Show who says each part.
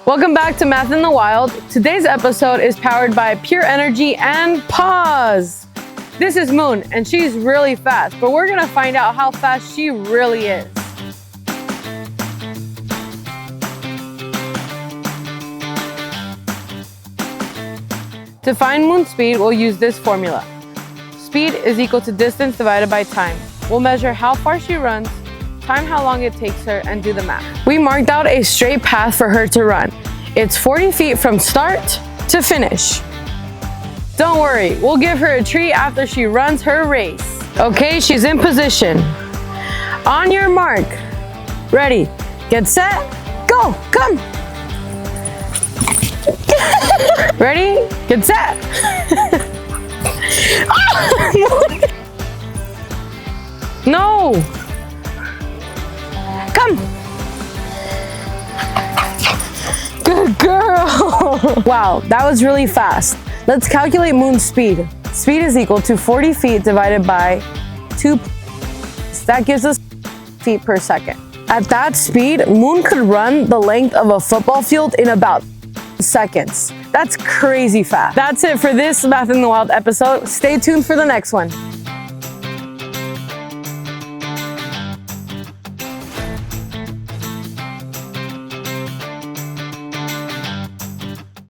Speaker 1: Welcome back to Math in the Wild. Today's episode is powered by Pure Energy and Pause. This is Moon, and she's really fast, but we're gonna find out how fast she really is. To find Moon's speed, we'll use this formula. Speed is equal to distance divided by time. We'll measure how far she runs, time how long it takes her, and do the math. We marked out a straight path for her to run. It's 40 feet from start to finish. Don't worry, we'll give her a treat after she runs her race. Okay, she's in position. On your mark. Ready, get set, go, come. Ready, get set. No. Come. Good girl. Wow, that was really fast. Let's calculate Moon's speed. Speed is equal to 40 feet divided by 2. That gives us feet per second. At that speed, Moon could run the length of a football field in about seconds. That's crazy fast. That's it for this Math in the Wild episode. Stay tuned for the next one.